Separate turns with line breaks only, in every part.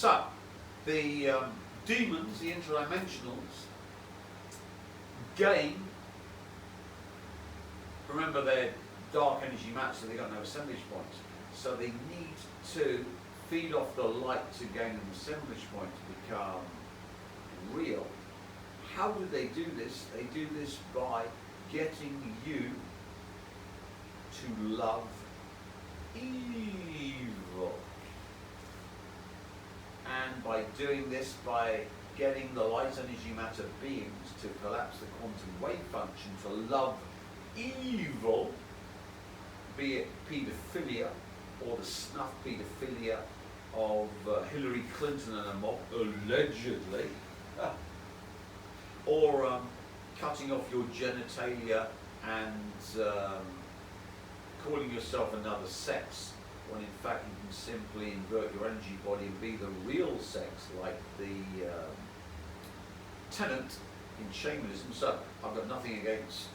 So, the demons, the interdimensionals, gain, remember they're dark energy matter, so they've got no assemblage points. So they need to feed off the light to gain an assemblage point to become real. How do they do this? They do this by getting you to love evil. And by doing this, by getting the light energy matter beings to collapse the quantum wave function to love evil, be it paedophilia or the snuff paedophilia of Hillary Clinton and a mob, allegedly, or cutting off your genitalia and calling yourself another sex, when in fact you can simply invert your energy body and be the real sex, like the tenant in shamanism. So I've got nothing against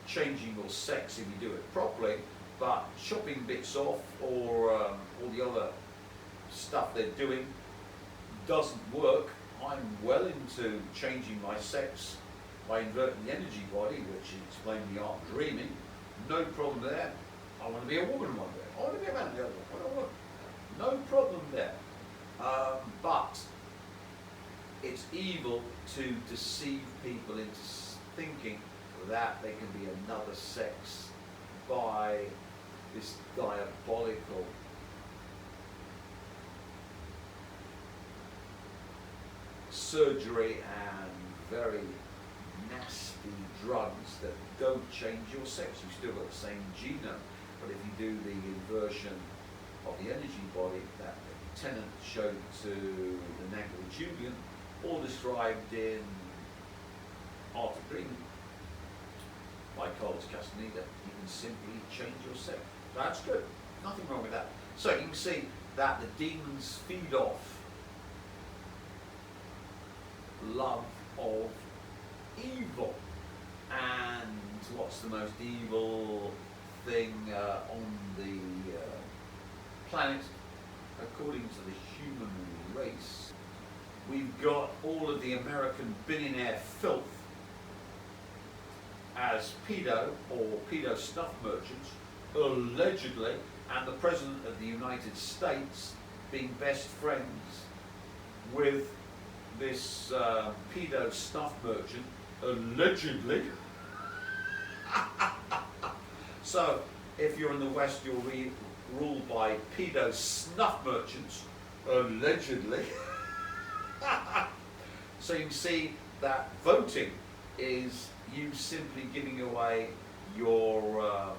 changing your sex if you do it properly, but chopping bits off or all the other stuff they're doing doesn't work. I'm well into changing my sex by inverting the energy body, which is explaining the art of dreaming. No problem there. I want to be a woman one day. I want to be a man the other one. No problem there. But it's evil to deceive people into thinking that they can be another sex by this diabolical surgery and very nasty drugs that don't change your sex. You've still got the same genome, but if you do the inversion of the energy body that Tennant showed to the Nagel Julian, or described in Art of Dreaming by Carlos Castaneda, you can simply change your sex. That's good. Nothing wrong with that. So you can see that the demons feed off love of evil. And what's the most evil thing on the planet, according to the human race? We've got all of the American billionaire filth as pedo or pedo snuff merchants, allegedly, and the President of the United States being best friends with this pedo snuff merchant, allegedly. So, if you're in the West, you'll be ruled by pedo snuff merchants, allegedly. So you can see that voting is you simply giving away your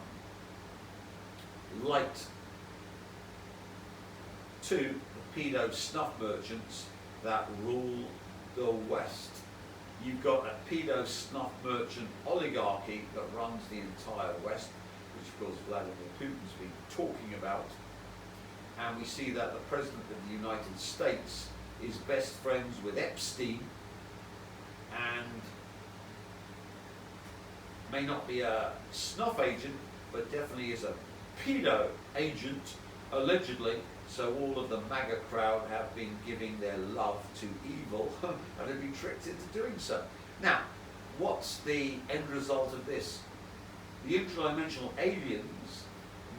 light to the pedo snuff merchants that rule the West. You've got a pedo snuff merchant oligarchy that runs the entire West, which of course Vladimir Putin's been talking about. And we see that the President of the United States is best friends with Epstein and may not be a snuff agent, but definitely is a pedo agent, allegedly. So all of the MAGA crowd have been giving their love to evil and have been tricked into doing so. Now, what's the end result of this? The interdimensional aliens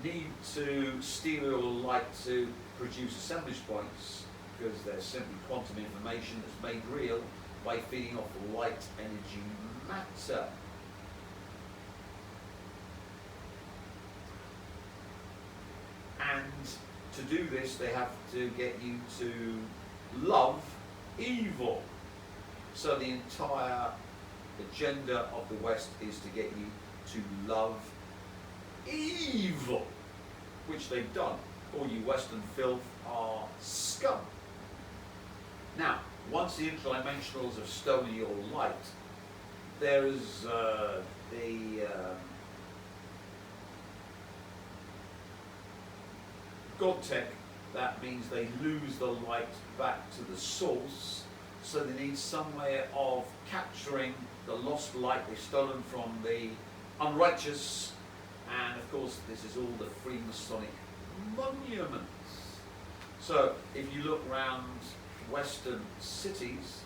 need to steal your light to produce assemblage points, because they're simply quantum information that's made real by feeding off light energy matter. And to do this, they have to get you to love evil. So the entire agenda of the West is to get you to love evil, which they've done. All you Western filth are scum. Now, once the interdimensionals have stolen your light, there is the God-Tech. That means they lose the light back to the source, so they need some way of capturing the lost light they've stolen from the unrighteous. And of course, this is all the Freemasonic monuments. So if you look around Western cities,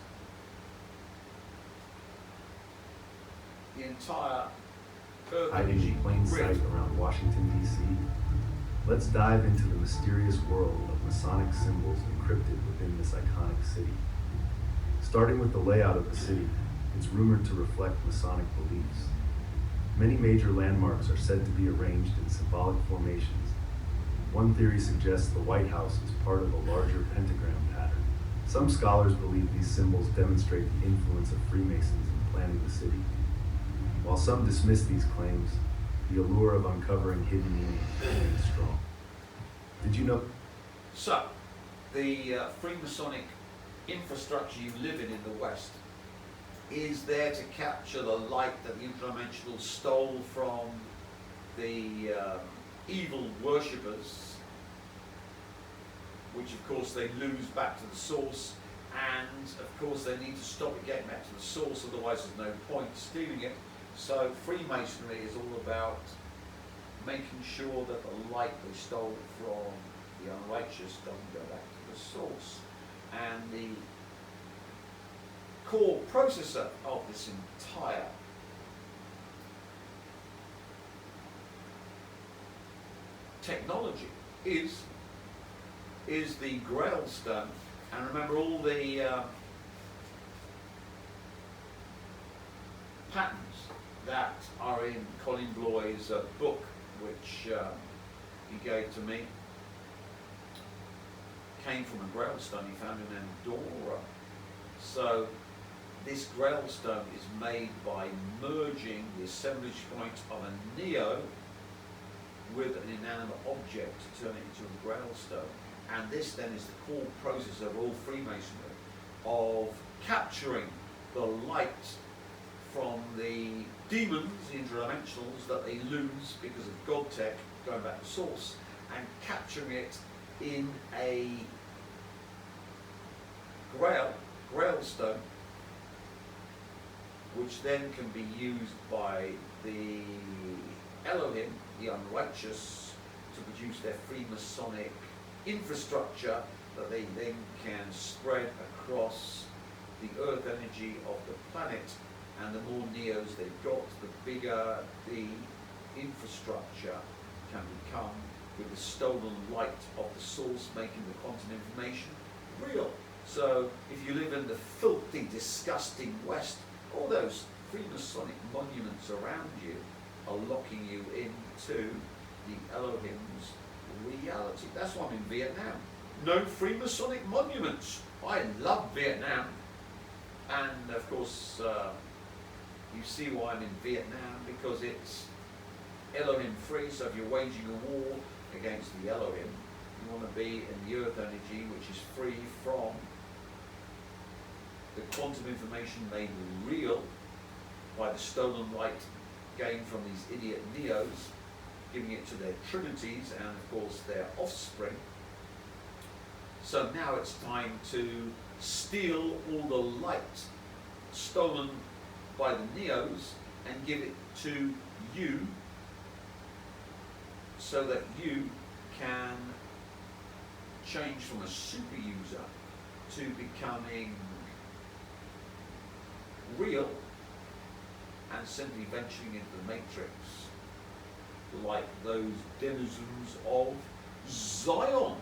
the entire Earth
Hiding
energy
in plain
grid.
sight around Washington, D.C., let's dive into the mysterious world of Masonic symbols encrypted within this iconic city. Starting with the layout of the city, it's rumored to reflect Masonic beliefs. Many major landmarks are said to be arranged in symbolic formations. One theory suggests the White House is part of a larger pentagram pattern. Some scholars believe these symbols demonstrate the influence of Freemasons in planning the city. While some dismiss these claims, the allure of uncovering hidden meanings remains strong. Did you know?
So, the Freemasonic infrastructure you live in the West is there to capture the light that the Interdimensional stole from the evil worshippers, which of course they lose back to the source, and of course they need to stop it getting back to the source, otherwise there's no point stealing it. So Freemasonry is all about making sure that the light they stole from the unrighteous doesn't go back to the source. And the core processor of this entire technology is the Grail stone. And remember, all the patterns that are in Colin Bloy's book, which he gave to me, came from a Grail stone he found in Andorra. So this Grail stone is made by merging the assemblage point of a neo with an inanimate object to turn it into a Grail stone. And this then is the core process of all Freemasonry, of capturing the light from the demons, the interdimensionals, that they lose because of God-Tech, going back to source, and capturing it in a Grail stone, which then can be used by the Elohim, the unrighteous, to produce their Freemasonic infrastructure that they then can spread across the earth energy of the planet. And the more neos they've got, the bigger the infrastructure can become, with the stolen light of the source making the quantum information real. So if you live in the filthy, disgusting West, all those Freemasonic monuments around you are locking you into the Elohim's reality. That's why I'm in Vietnam. No Freemasonic monuments. I love Vietnam. And of course, you see why I'm in Vietnam, because it's Elohim free. So if you're waging a war against the Elohim, you want to be in the earth energy, which is free from the quantum information made real by the stolen light gained from these idiot neos, giving it to their trinities and of course their offspring. So now it's time to steal all the light stolen by the neos and give it to you, so that you can change from a super user to becoming real and simply venturing into the matrix like those denizens of Zion.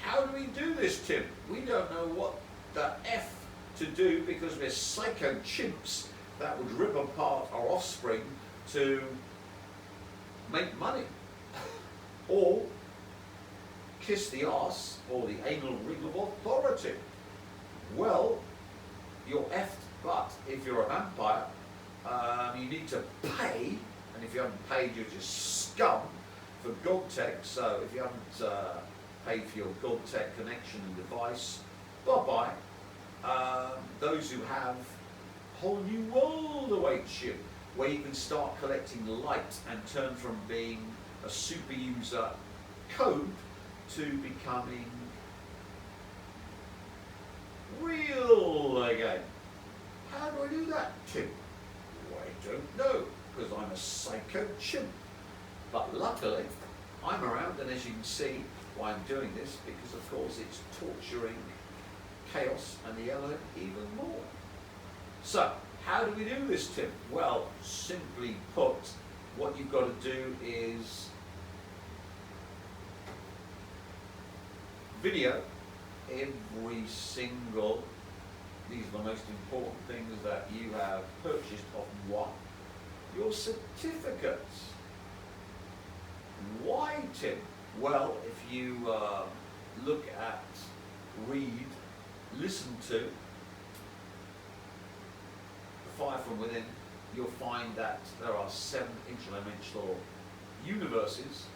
How do we do this, Tim? We don't know what the F to do, because we're psycho chimps that would rip apart our offspring to make money or kiss the arse or the anal ring of authority. Well, you're effed, but if you're a vampire, you need to pay, and if you haven't paid, you're just scum for God-Tech. So if you haven't paid for your God-Tech connection and device, bye-bye. Those who have, a whole new world awaits you, where you can start collecting light and turn from being a super user code to becoming real again. How do I do that, Tim? Well, I don't know, because I'm a psycho chimp. But luckily, I'm around, and as you can see, why I'm doing this, because of course it's torturing chaos and the element even more. So, how do we do this, Tim? Well, simply put, what you've got to do is video every single, these are the most important things that you have purchased of what? Your certificates. Why, Tim? Well, if you look at, read, listen to The Fire from Within, you'll find that there are 7 interdimensional universes,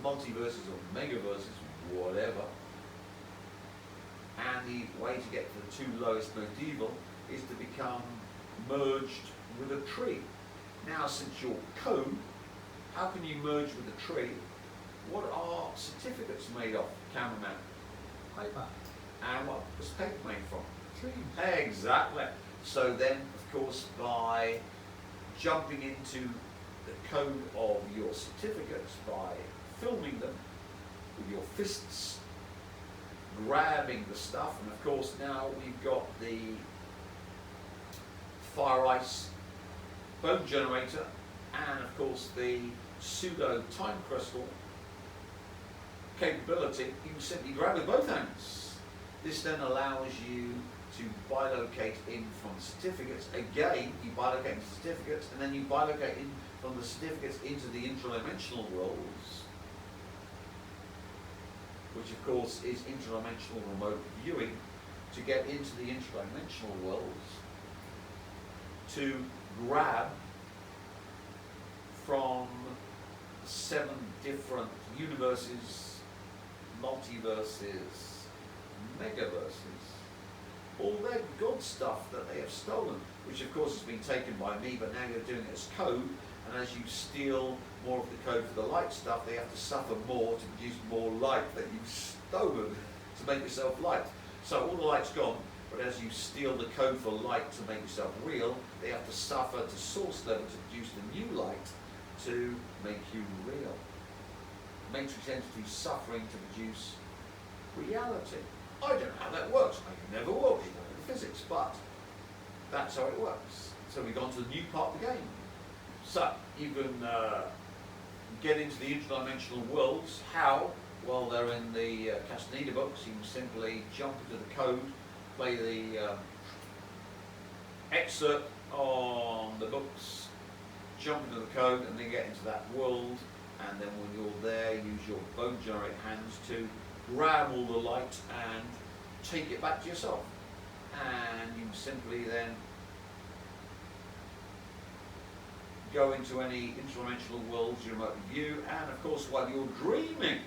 multiverses or megaverses, whatever. And the way to get to the 2 lowest medieval is to become merged with a tree. Now, since you're code, how can you merge with a tree? What are certificates made of, cameraman?
Paper.
And what was paper made from?
Trees.
Exactly. So then, of course, by jumping into the code of your certificates, by filming them with your fists, grabbing the stuff, and of course now we've got the fire ice bone generator, and of course the pseudo time crystal capability. You can simply grab with both hands. This then allows you to bilocate in from certificates. Again, you bilocate into certificates, and then you bilocate in from the certificates into the interdimensional worlds, which of course is interdimensional remote viewing, to get into the interdimensional worlds, to grab from 7 different universes, multiverses, megaverses, all that good stuff that they have stolen, which of course has been taken by me, but now you're doing it as code, and as you steal more of the code for the light stuff, they have to suffer more to produce more light that you've stolen to make yourself light. So all the light's gone, but as you steal the code for light to make yourself real, they have to suffer to source level to produce the new light to make you real. Matrix entities suffering to produce reality. I don't know how that works. I never will be in physics, but that's how it works. So we've gone to the new part of the game. So you can get into the interdimensional worlds. How? Well, they're in the Castaneda books. You can simply jump into the code, play the excerpt on the books, jump into the code, and then get into that world. And then when you're there, use your bone generate hands to grab all the light and take it back to yourself. And you simply then go into any interdimensional worlds you remotely view, and of course while you're dreaming,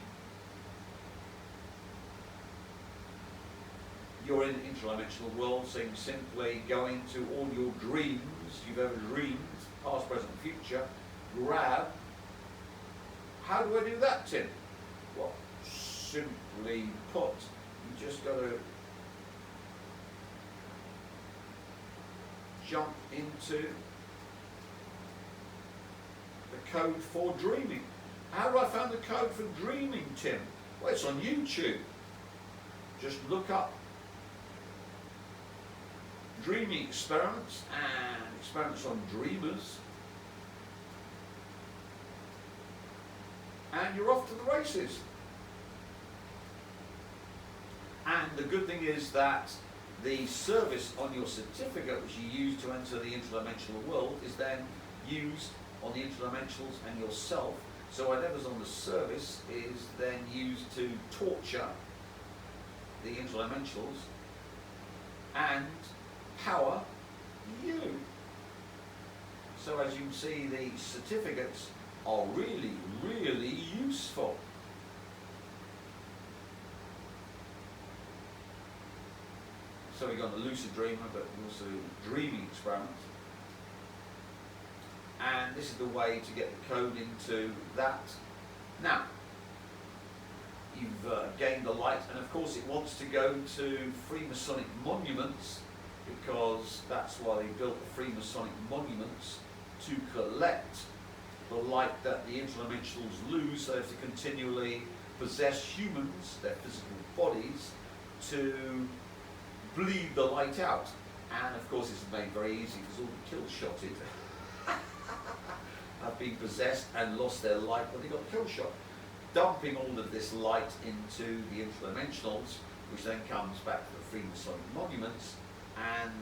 you're in interdimensional worlds, so you can simply go into all your dreams you've ever dreamed, past, present, future, grab. How do I do that, Tim? Well, simply put, you just got to jump into the code for dreaming. How do I find the code for dreaming, Tim? Well, it's on YouTube. Just look up dreaming experiments and experiments on dreamers, and you're off to the races. And the good thing is that the service on your certificate, which you use to enter the interdimensional world, is then used on the interdimensionals and yourself. So whatever's on the service is then used to torture the interdimensionals and power you. So as you can see, the certificates are really, really useful. So we've got the lucid dreamer, but also dreaming experiment. And this is the way to get the code into that. Now, you've gained the light, and of course it wants to go to Freemasonic monuments, because that's why they built the Freemasonic monuments, to collect the light that the interdimensionals lose, so they have to continually possess humans, their physical bodies, to bleed the light out. And of course it's made very easy because all the kill shotted have been possessed and lost their light when they got kill shot. Dumping all of this light into the interdimensionals, which then comes back to the Freemasonic monuments, and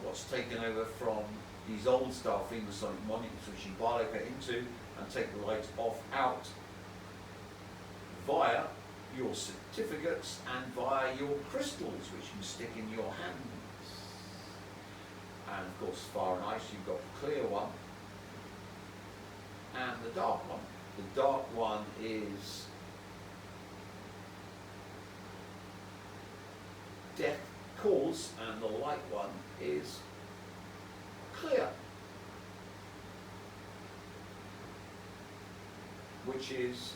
what's taken over from these old style Freemasonic monuments, which you bypass into and take the light off out via your certificates and via your crystals, which you stick in your hands. And of course, far and ice, you've got the clear one and the dark one. The dark one is death cause, and the light one is clear, which is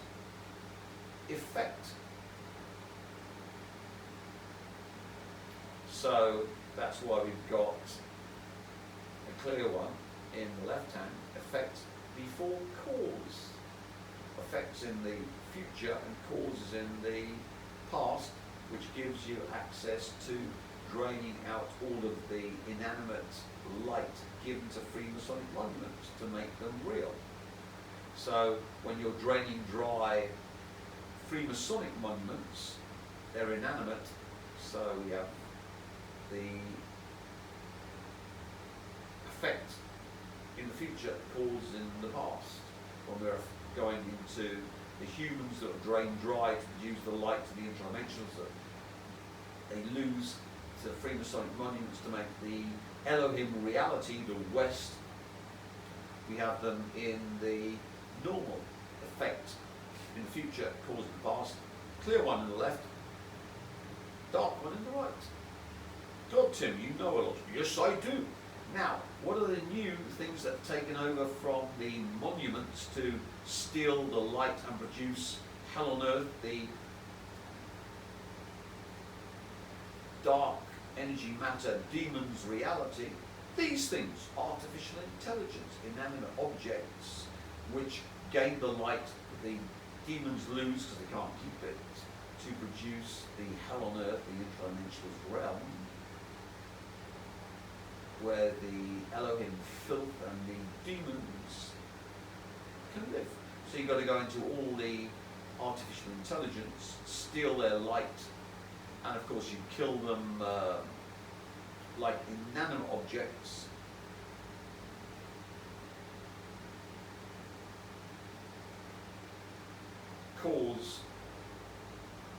effect. So that's why we've got a clear one in the left hand, effect before cause. Effects in the future and causes in the past, which gives you access to draining out all of the inanimate light given to Freemasonic monuments to make them real. So when you're draining dry Freemasonic monuments, they're inanimate, so we have the effect in the future, cause in the past. When we're going into the humans that are drained dry to produce the light to the interdimensionals, that they lose to Freemasonic monuments to make the Elohim reality, the West. We have them in the normal effect in the future, cause in the past, clear one in the left, dark one in the right. God, Tim, you know a lot. Yes, I do. Now, what are the new things that have taken over from the monuments to steal the light and produce hell on earth, the dark energy matter demons reality? These things, artificial intelligence, inanimate objects, which gain the light the demons lose because they can't keep it, to produce the hell on earth, the interdimensional realm, where the Elohim filth and the demons can live. So you've got to go into all the artificial intelligence, steal their light, and of course you kill them like inanimate objects. Cause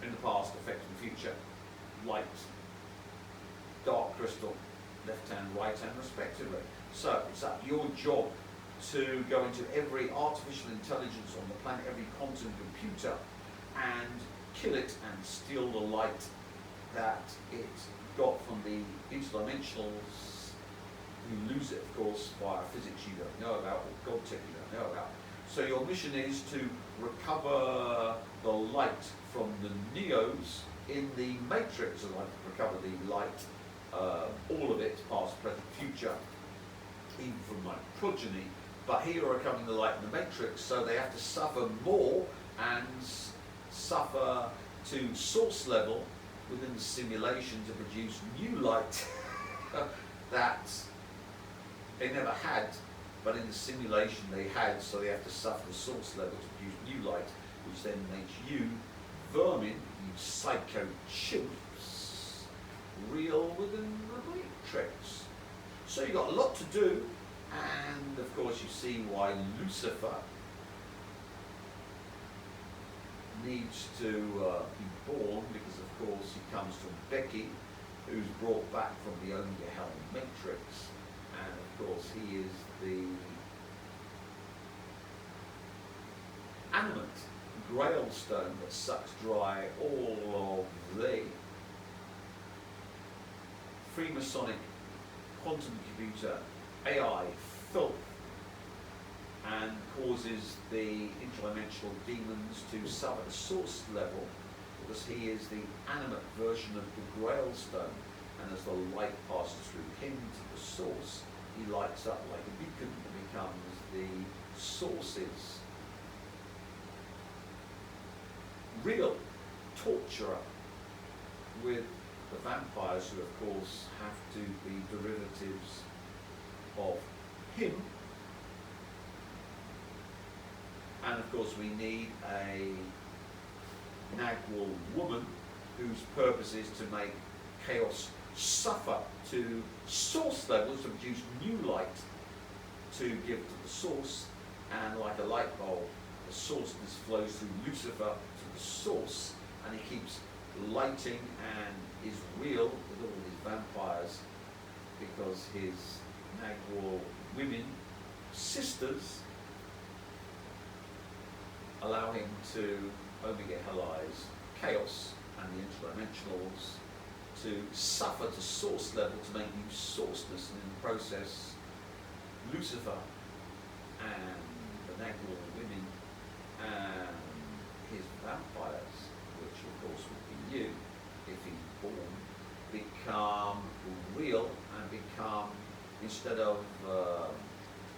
in the past, effect in the future, light, dark crystal, left hand, right hand respectively. So it's up your job to go into every artificial intelligence on the planet, every quantum computer, and kill it and steal the light that it got from the interdimensionals, who lose it, of course, via physics you don't know about, or God tech you don't know about. So your mission is to recover the light from the Neos in the Matrix, and recover the light, all of it, past, present, future, even from my progeny. But here are recovering the light in the Matrix, so they have to suffer more and suffer to source level within the simulation to produce new light that they never had, but in the simulation they had, so they have to suffer the source level to produce new light, which then makes you vermin, you psycho chimps, real within the Matrix. So you've got a lot to do, and of course you see why Lucifer needs to be born, because of course he comes from Becky, who's brought back from the only hell Matrix, and of course he is the animate Grail stone that sucks dry all of the Freemasonic quantum computer AI filth, and causes the interdimensional demons to suffer at source level, because he is the animate version of the Grail stone, and as the light passes through him to the source, he lights up like a beacon and becomes the source's real torturer with the vampires, who of course have to be derivatives of him. And of course we need a Nagwal woman whose purpose is to make chaos suffer to source levels, to produce new light to give to the source, and like a light bulb, the sourceness flows through Lucifer to the source, and he keeps lighting and is real with all these vampires because his Nagwal women, sisters, allow him to omega helize chaos and the interdimensionals to suffer to source level to make new sourceness, and in the process Lucifer and the Nagwal women and his vampires, which of course would be you if he's born, become real and become, instead of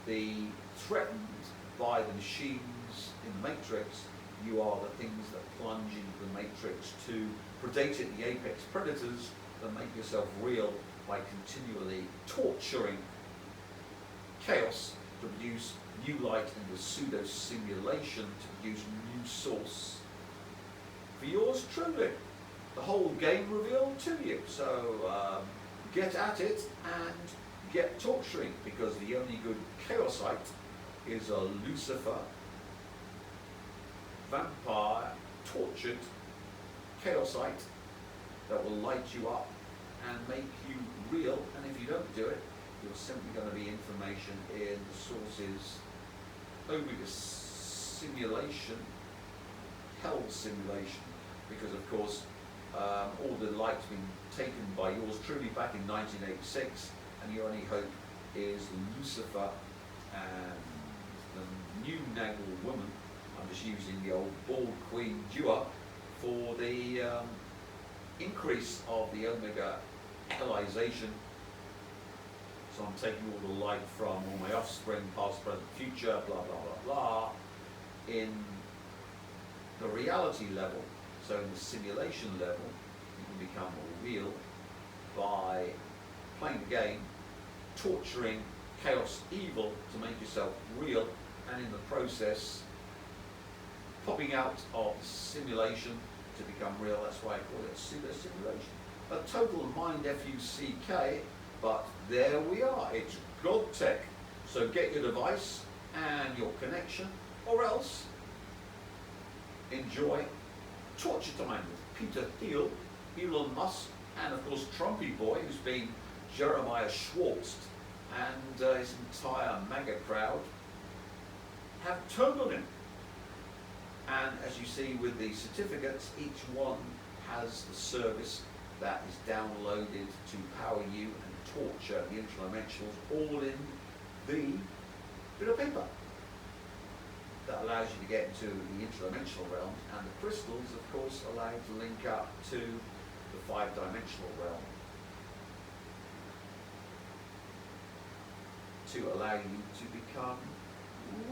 be threatened by the machines in the Matrix, you are the things that plunge into the Matrix to predate it, the apex predators that make yourself real by continually torturing chaos to produce new light in the pseudo simulation to produce new source for yours truly. The whole game revealed to you. So get at it and get torturing, because the only good chaosite is a Lucifer vampire tortured chaosite that will light you up and make you real. And if you don't do it, you're simply going to be information in the source's omega simulation, hell simulation, because of course all the light's been taken by yours truly back in 1986, and your only hope is Lucifer and the new Nagwal woman. I'm just using the old bald queen duo for the increase of the omega helization. So I'm taking all the light from all my offspring, past, present, future, blah, blah, blah, blah, in the reality level. So in the simulation level, you can become real by playing the game, torturing chaos evil to make yourself real, and in the process popping out of simulation to become real. That's why I call it pseudo simulation. A total mind FUCK, but there we are. It's God Tech. So get your device and your connection, or else enjoy Torture Time with Peter Thiel, Elon Musk, and of course Trumpy Boy, who's been Jeremiah Schwartz, and his entire MAGA crowd have turned on him. And as you see with the certificates, each one has the service that is downloaded to power you and torture the interdimensionals, all in the bit of paper that allows you to get into the interdimensional realm, and the crystals, of course, allow you to link up to the 5-dimensional realm to allow you to become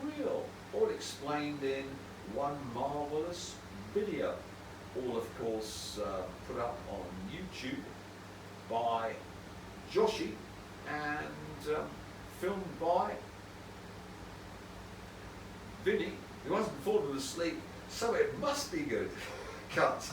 real, all explained in one marvelous video, all of course put up on YouTube by Joshi and filmed by Vinny, who hasn't fallen asleep, so it must be good. Cut.